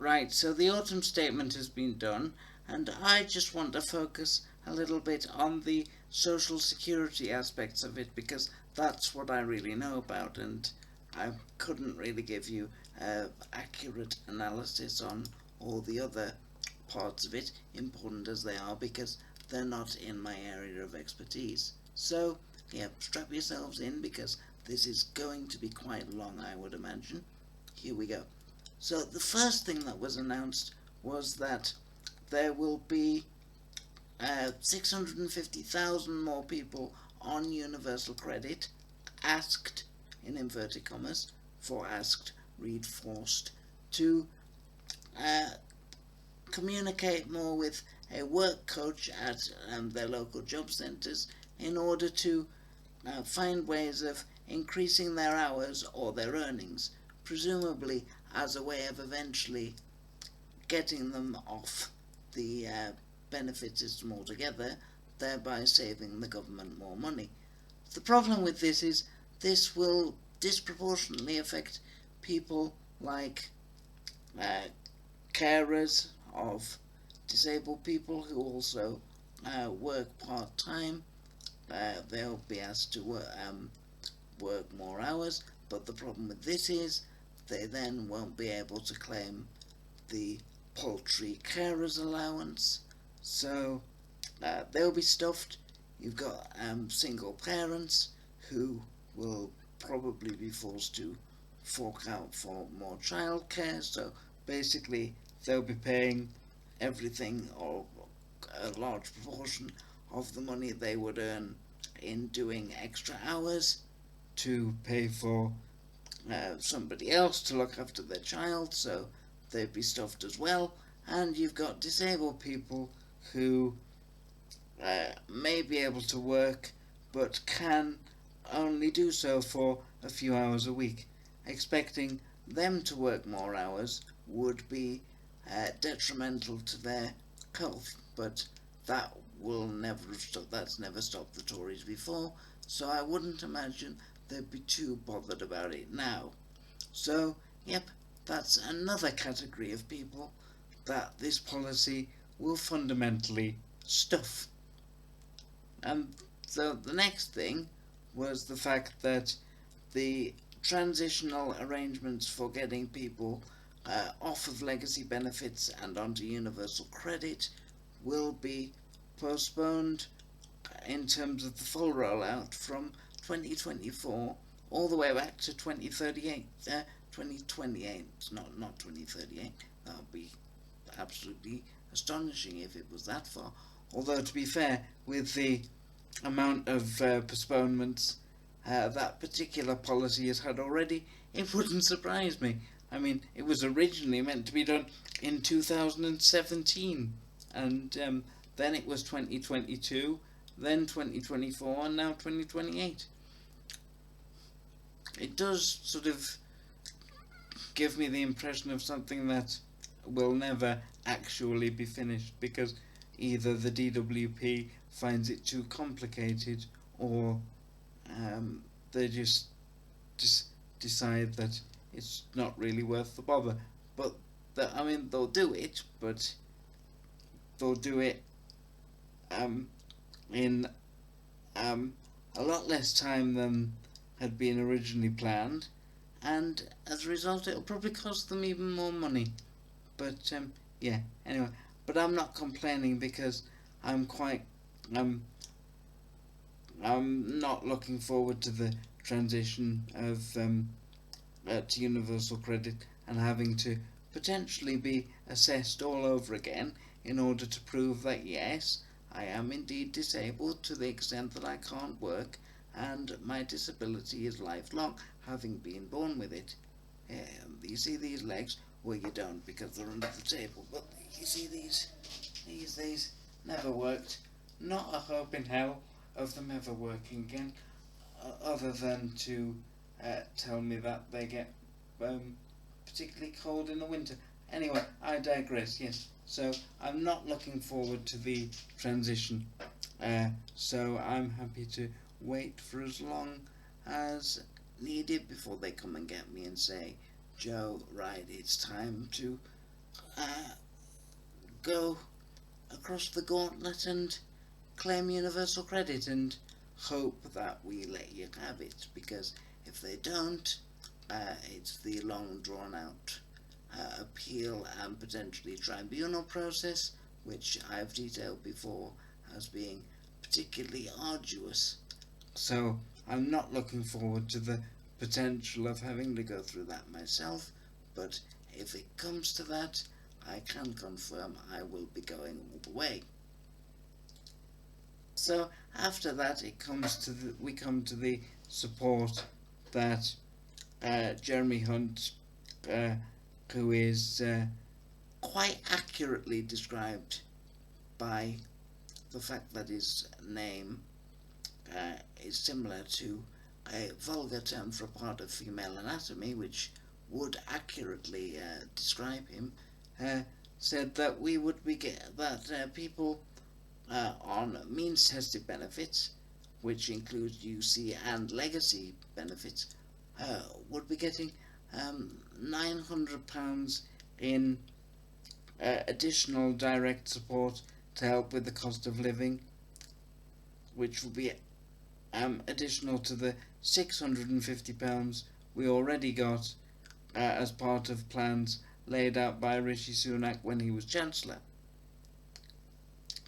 Right, so the autumn statement has been done, and I just want to focus a little bit on the social security aspects of it because that's what I really know about, and I couldn't really give you accurate analysis on all the other parts of it, important as they are, because they're not in my area of expertise. So, yeah, strap yourselves in because this is going to be quite long, I would imagine. Here we go. So the first thing that was announced was that there will be 650,000 more people on universal credit, asked, in inverted commas, for asked, read forced, to uh, communicate more with a work coach at their local job centres in order to find ways of increasing their hours or their earnings, presumably as a way of eventually getting them off the benefit system altogether, thereby saving the government more money. The problem with this is this will disproportionately affect people like uh, carers of disabled people who also work part-time. They'll be asked to work more hours, but the problem with this is they then won't be able to claim the paltry carers allowance, so they'll be stuffed. You've got single parents who will probably be forced to fork out for more childcare, so basically they'll be paying everything or a large proportion of the money they would earn in doing extra hours to pay for somebody else to look after their child, so they'd be stuffed as well. And you've got disabled people who may be able to work but can only do so for a few hours a week. Expecting them to work more hours would be detrimental to their health, but that will never stop. That's never stopped the Tories before, so I wouldn't imagine they'd be too bothered about it now. So, yep, that's another category of people that this policy will fundamentally stuff. And so the next thing was the fact that the transitional arrangements for getting people off of legacy benefits and onto universal credit will be postponed in terms of the full rollout from 2024 all the way back to 2038. 2028, not 2038. That would be absolutely astonishing if it was that far. Although, to be fair, with the amount of postponements that particular policy has had already, it wouldn't surprise me. I mean, it was originally meant to be done in 2017, and then it was 2022, then 2024, and now 2028. It does sort of give me the impression of something that will never actually be finished, because either the DWP finds it too complicated, or they just decide that it's not really worth the bother. But I mean, they'll do it, but they'll do it in a lot less time than had been originally planned, and as a result, it'll probably cost them even more money. But yeah, anyway. But I'm not complaining because I'm not looking forward to the transition of to universal credit and having to potentially be assessed all over again in order to prove that yes, I am indeed disabled to the extent that I can't work, and my disability is lifelong, having been born with it. You see these legs? Well, you don't because they're under the table, but you see these never worked. Not a hope in hell of them ever working again, other than to tell me that they get particularly cold in the winter. Anyway, I digress, yes. So I'm not looking forward to the transition, so I'm happy to wait for as long as needed before they come and get me and say, Joe, right, it's time to go across the gauntlet and claim universal credit and hope that we let you have it, because if they don't, it's the long drawn out appeal and potentially tribunal process, which I've detailed before as being particularly arduous. So I'm not looking forward to the potential of having to go through that myself, but if it comes to that, I can confirm I will be going all the way. So after that, we come to the support that Jeremy Hunt, who is quite accurately described by the fact that his name is similar to a vulgar term for a part of female anatomy, which would accurately describe him, said that we would be people on means tested benefits, which include UC and legacy benefits, would be getting £900 in additional direct support to help with the cost of living, which will be additional to the £650 we already got as part of plans laid out by Rishi Sunak when he was Chancellor,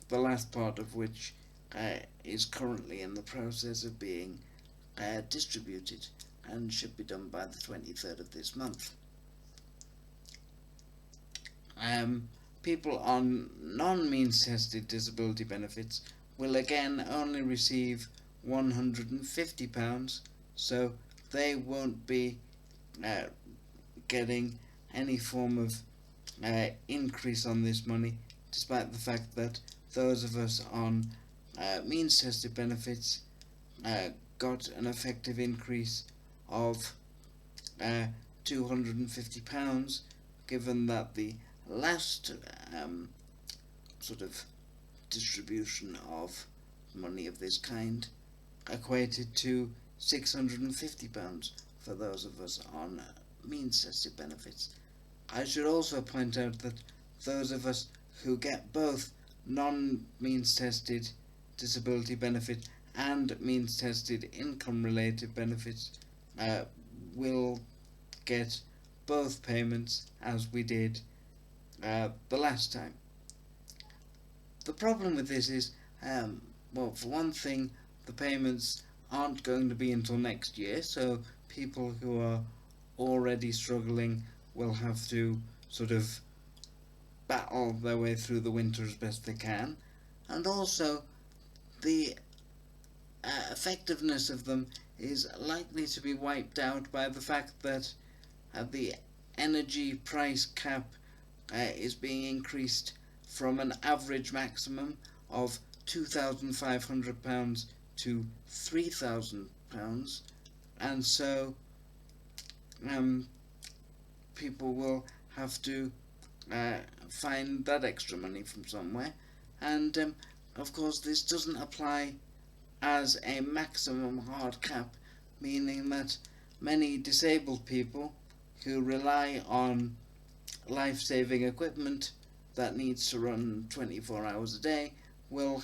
the last part of which is currently in the process of being distributed and should be done by the 23rd of this month. People on non-means tested disability benefits will again only receive £150, so they won't be getting any form of increase on this money, despite the fact that those of us on means tested benefits got an effective increase of £250, given that the last sort of distribution of money of this kind equated to £650 for those of us on means tested benefits. I should also point out that those of us who get both non-means tested disability benefit and means tested income related benefits will get both payments as we did the last time. The problem with this is, well, for one thing, the payments aren't going to be until next year, so people who are already struggling will have to sort of battle their way through the winter as best they can, and also the effectiveness of them is likely to be wiped out by the fact that the energy price cap is being increased from an average maximum of £2,500 to £3,000, and so people will have to find that extra money from somewhere, and of course this doesn't apply as a maximum hard cap, meaning that many disabled people who rely on life-saving equipment that needs to run 24 hours a day will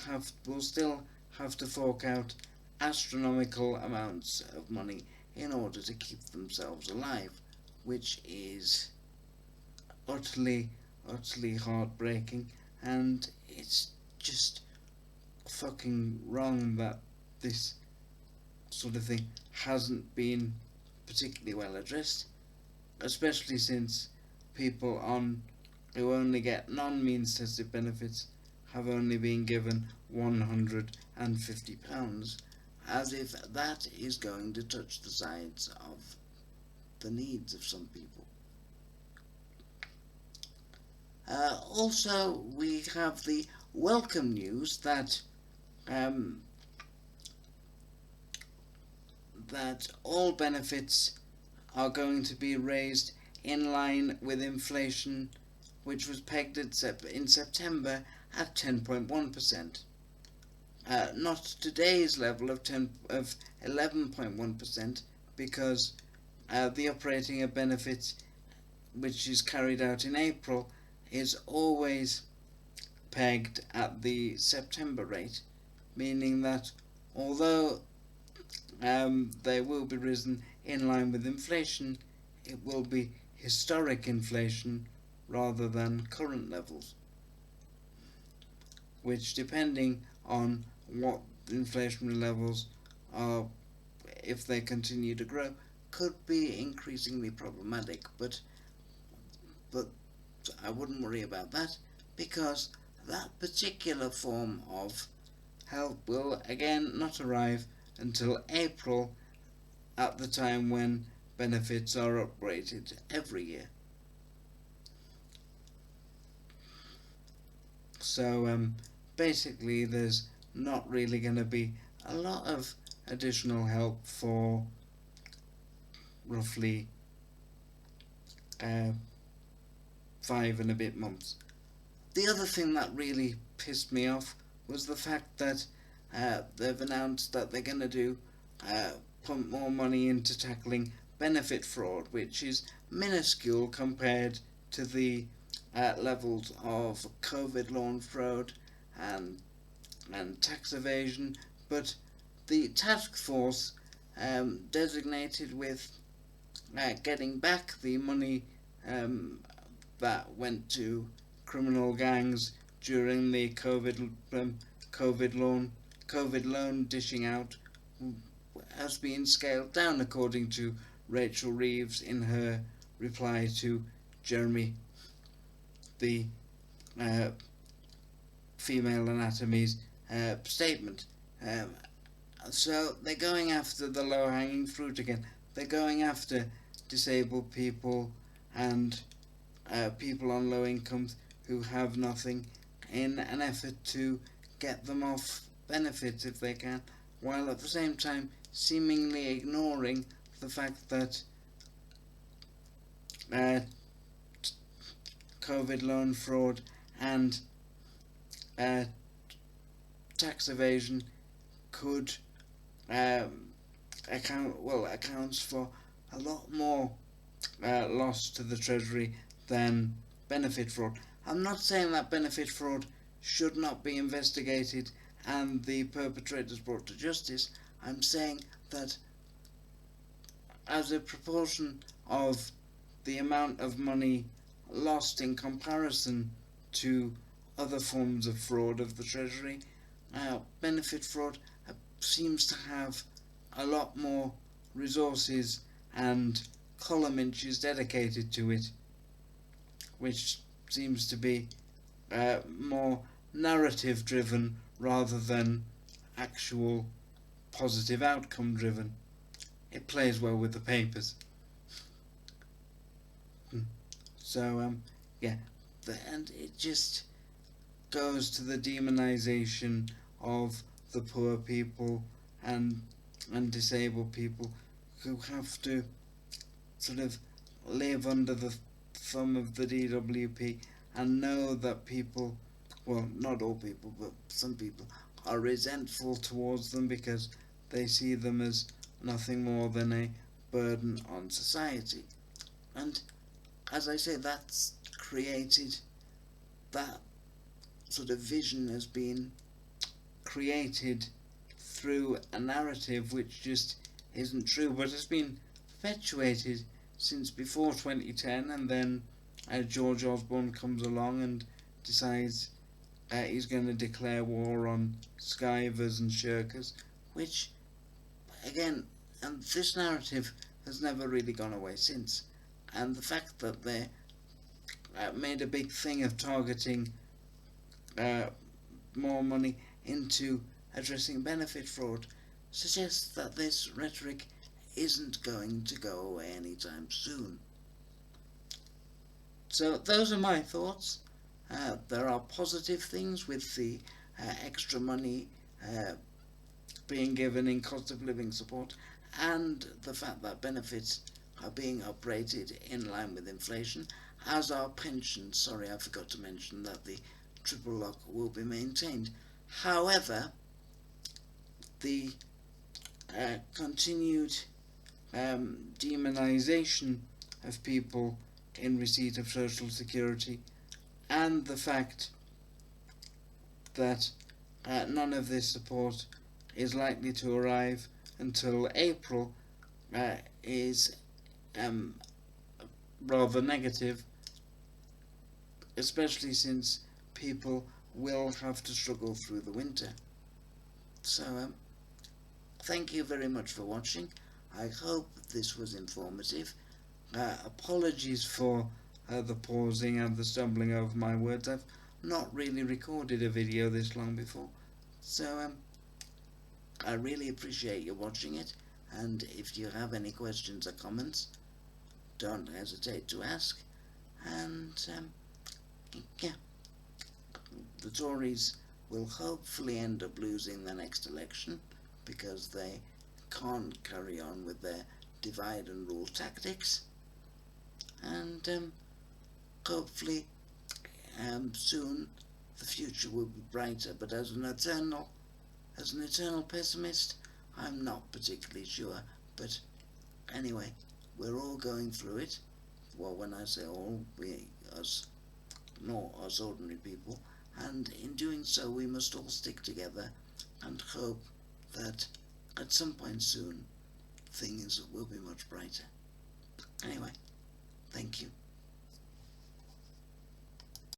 still have to fork out astronomical amounts of money in order to keep themselves alive, which is utterly heartbreaking, and it's just fucking wrong that this sort of thing hasn't been particularly well addressed, especially since people who only get non-means tested benefits have only been given £150, as if that is going to touch the sides of the needs of some people. Also, we have the welcome news that that all benefits are going to be raised in line with inflation, which was pegged in September at 10.1%. Not today's level of 11.1%, because the operating of benefits, which is carried out in April, is always pegged at the September rate, meaning that although they will be risen in line with inflation, it will be historic inflation rather than current levels, which, depending on what inflationary levels are, if they continue to grow, could be increasingly problematic. But I wouldn't worry about that, because that particular form of help will again not arrive until April, at the time when benefits are upgraded every year. So basically there's not really going to be a lot of additional help for roughly 5 and a bit months. The other thing that really pissed me off was the fact that they've announced that they're going to do pump more money into tackling benefit fraud, which is minuscule compared to the levels of COVID loan fraud and tax evasion. But the task force designated with getting back the money that went to criminal gangs during the COVID loan dishing out has been scaled down, according to Rachel Reeves in her reply to Jeremy, the Female Anatomy's statement. So they're going after the low-hanging fruit again. They're going after disabled people and people on low incomes who have nothing, in an effort to get them off benefits if they can, while at the same time seemingly ignoring the fact that COVID loan fraud and tax evasion could accounts for a lot more loss to the Treasury than benefit fraud. I'm not saying that benefit fraud should not be investigated and the perpetrators brought to justice. I'm saying that as a proportion of the amount of money lost in comparison to other forms of fraud of the Treasury, benefit fraud seems to have a lot more resources and column inches dedicated to it, which seems to be more narrative driven rather than actual positive outcome driven. It plays well with the papers. So yeah, and it just goes to the demonization of the poor people and disabled people who have to sort of live under the thumb of the DWP and know that people, well, not all people, but some people, are resentful towards them because they see them as nothing more than a burden on society. And as I say, that's created, that sort of vision has been created through a narrative which just isn't true, but has been perpetuated since before 2010, and then George Osborne comes along and decides he's going to declare war on skivers and shirkers, which, again, and this narrative has never really gone away since. And the fact that they made a big thing of targeting more money into addressing benefit fraud suggests that this rhetoric isn't going to go away anytime soon. So those are my thoughts. There are positive things with the extra money being given in cost of living support, and the fact that benefits are being upgraded in line with inflation, as are pensions. Sorry, I forgot to mention that the triple lock will be maintained. However, the continued demonisation of people in receipt of Social Security and the fact that none of this support is likely to arrive until April is rather negative, especially since people will have to struggle through the winter. So thank you very much for watching. I hope this was informative. Apologies for the pausing and the stumbling over my words. I've not really recorded a video this long before, so I really appreciate you watching it, and if you have any questions or comments, don't hesitate to ask. And yeah, the Tories will hopefully end up losing the next election, because they can't carry on with their divide and rule tactics, and hopefully soon the future will be brighter. But as an eternal pessimist, I'm not particularly sure. But anyway, we're all going through it. Well, when I say all, us ordinary people, and in doing so we must all stick together and hope that at some point soon things will be much brighter. Anyway, thank you.